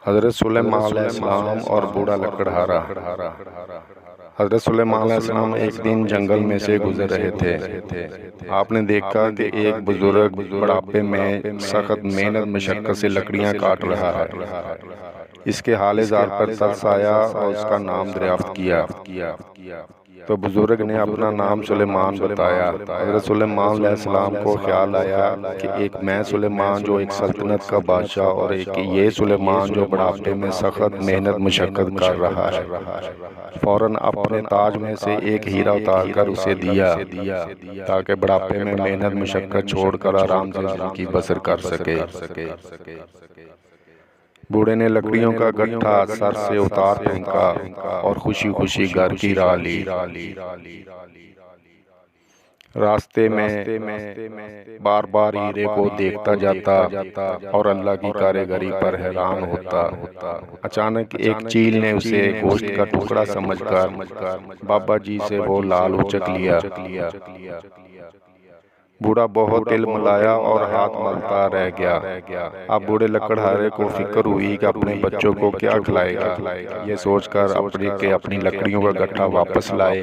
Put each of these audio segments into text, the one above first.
حضرت سلیمان علیہ السلام اور بوڑھا لکڑہارا۔ حضرت سلیمان علیہ السلام ایک دن جنگل میں سے گزر رہے تھے۔ آپ نے دیکھا کہ ایک بزرگ بڑھاپے میں سخت محنت مشقت سے لکڑیاں کاٹ رہا ہے۔ اس کے حال زار پر ترس آیا اور اس کا نام دریافت کیا تو بزرگ نے اپنا نام سلیمان بتایا۔ حضرت سلیمان علیہ السلام کو خیال آیا کہ ایک میں سلیمان جو ایک سلطنت کا بادشاہ اور ایک یہ سلیمان جو بڑھاپے میں سخت محنت مشقت کر رہا ہے۔ فوراً اپنے تاج میں سے ایک ہیرا اتار کر اسے دیا تاکہ بڑھاپے میں محنت مشقت چھوڑ کر آرام سے زندگی بسر کر سکے۔ بوڑھے نے لکڑیوں کا گٹھا سر سے اتار پھینکا اور خوشی خوشی گھر کی راہ لی۔ راستے میں بار بار ہیرے کو دیکھتا جاتا اور اللہ کی کاریگری پر حیران ہوتا۔ اچانک ایک چیل نے اسے گوشت کا ٹکڑا سمجھ کر بابا جی سے وہ لال اچک لیا۔ بوڑھا بہت دل ملایا اور ہاتھ ملتا رہ گیا۔ اب بوڑھے لکڑہارے کو فکر ہوئی کہ اپنے بچوں کو کیا کھلائے گا۔ یہ سوچ کر اپنی لکڑیوں کا گٹھا واپس لائے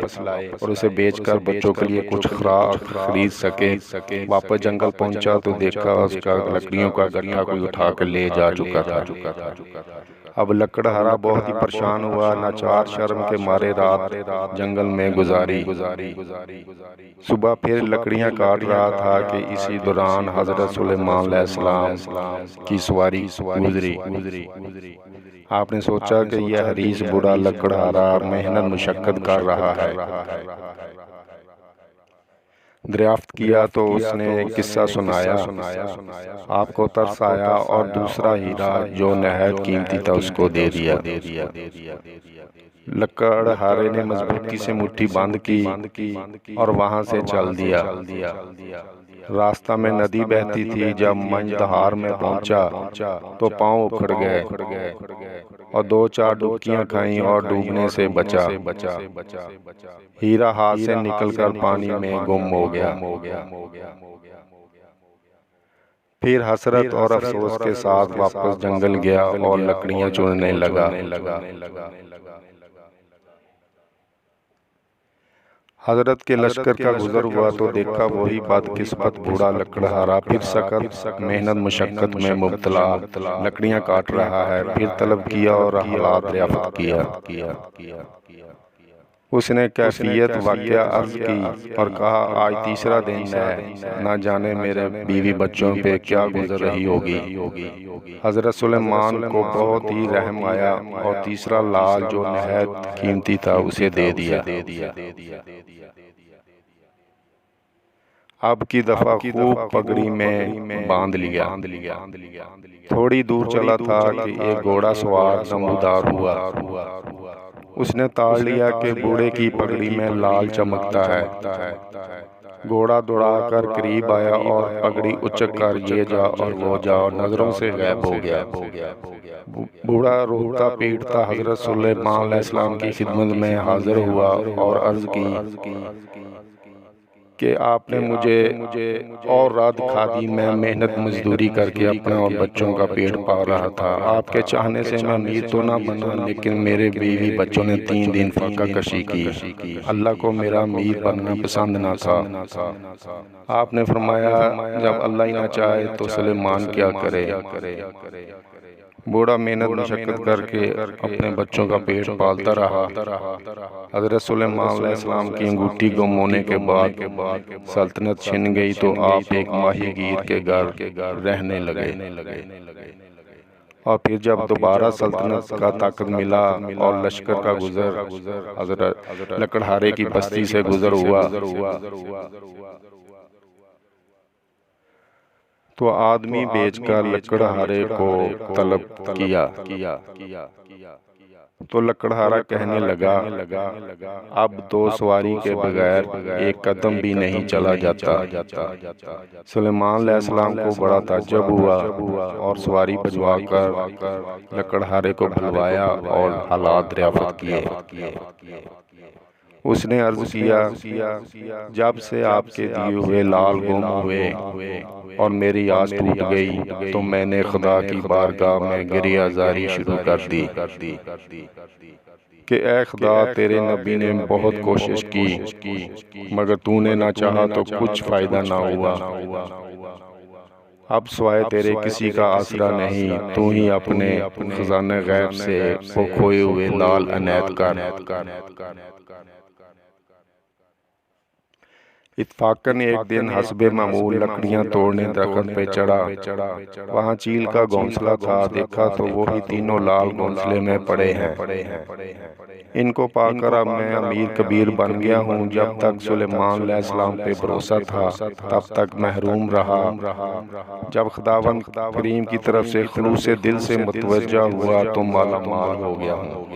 اور اسے بیچ کر بچوں کے لیے کچھ خوراک خرید سکے۔ واپس جنگل پہنچا تو دیکھا اس کا لکڑیوں کا گٹھا کوئی اٹھا کر لے جا چکا تھا۔ اب لکڑہارا بہت ہی پریشان ہوا، ناچار شرم کے مارے رات جنگل میں گزاری۔ صبح پھر لکڑیاں کاٹ رہا تھا کہ اسی دوران حضرت سلیمان علیہ السلام کی سواری گزری۔ آپ نے سوچا کہ یہ حریص بوڑھا لکڑہارا محنت مشقت کر رہا ہے۔ دریافت کیا تو اس نے ایک قصہ سنایا۔ آپ کو ترس آیا اور دوسرا ہیرا جو نہایت قیمتی تھا اس کو دے دیا۔ لکڑہارے نے مضبوطی سے مٹھی بند کی اور وہاں سے چل دیا۔ راستہ میں ندی بہتی تھی۔ جب منجدہار میں پہنچا تو پاؤں اکھڑ گئے اور دو چار ڈبکیاں کھائیں اور ڈوبنے سے بچا۔ ہیرا ہاتھ سے نکل کر پانی میں گم ہو گیا۔ پھر حسرت اور افسوس کے ساتھ واپس جنگل گیا اور لکڑیاں چننے لگا۔ حضرت کے لشکر کا گزر ہوا تو دیکھا وہی بدقسمت بوڑھا لکڑہارا پھر سخت محنت مشقت میں مبتلا لکڑیاں کاٹ رہا ہے۔ پھر طلب کیا اور حالات دریافت کیا۔ اس نے کیفیت واقعہ عرض کی اور کہا آج تیسرا دن ہے، نہ جانے میرے بیوی بچوں پہ کیا گزر رہی ہوگی۔ حضرت سلیمان کو بہت ہی رحم آیا اور تیسرا لال جو نہایت قیمتی تھا اسے دے دیا۔ اب کی دفعہ خوب پگڑی میں باندھ لیا۔ تھوڑی دور چلا تھا کہ ایک گھوڑا سوار نمودار ہوا۔ اس نے تاڑ لیا کہ بوڑھے کی پگڑی میں لال چمکتا ہے۔ گھوڑا دوڑا کر قریب آیا اور پگڑی اچک کر یہ جا اور وہ جا نظروں سے غائب ہو گیا۔ بوڑھا روتا پیٹتا حضرت سلیمان علیہ السلام کی خدمت میں حاضر ہوا اور عرض کی کہ آپ نے مجھے اور رات کھا دی۔ میں محنت مزدوری کر کے اپنا اور بچوں کا پیٹ پال رہا تھا۔ آپ کے چاہنے سے میں امیر تو نہ بنا، لیکن میرے بیوی بچوں نے 3 دن فاقہ کشی کی۔ اللہ کو میرا امیر بننا پسند نہ تھا۔ آپ نے فرمایا جب اللہ ہی نہ چاہے تو سلیمان کیا کرے۔ بوڑھا محنت مشقت کر کے اپنے بچوں کا پیٹ پالتا رہا۔ حضرت سلیمان علیہ السلام کی انگوٹھی گم ہونے کے بعد سلطنت چھن گئی تو آپ ایک ماہی گیر کے گھر رہنے لگے۔ اور پھر جب دوبارہ سلطنت کا طاقت ملا اور لشکر کا گزر حضرت لکڑہارے کی بستی سے گزر ہوا تو آدمی بیچ کر لکڑہارے کو طلب کیا تو لکڑہارا کہنے لگا اب 2 سواری کے بغیر ایک قدم بھی نہیں چلا جاتا۔ سلیمان علیہ السلام کو بڑا تعجب ہوا اور سواری بھجوا کر لکڑہارے کو بلوایا اور حالات دریافت کیے۔ اس نے عرض کیا جب سے آپ کے دیے ہوئے لال گم ہوئے اور میری آس ٹوٹ گئی تو میں نے خدا کی بارگاہ میں گریہ زاری شروع کر دی کہ اے خدا تیرے نبی نے بہت کوشش کی مگر تو نے نہ چاہا تو کچھ فائدہ نہ ہوا۔ اب سوائے تیرے کسی کا آسرا نہیں، تو ہی اپنے خزانہ غیب سے وہ کھوئے ہوئے لال عنایت کر۔ اتفاقاً ایک دن حسب معمول لکڑیاں توڑنے درخت پہ چڑھا، وہاں چیل کا گھونسلہ تھا، دیکھا تو وہی تینوں لال گھونسلے میں پڑے ہیں۔ ان کو پا کر اب میں امیر کبیر بن گیا ہوں۔ جب تک سلیمان علیہ السلام پہ بھروسہ تھا تب تک محروم رہا، جب خداوند کریم کی طرف سے خلوص دل سے متوجہ ہوا تو مالا مال ہو گیا ہوں۔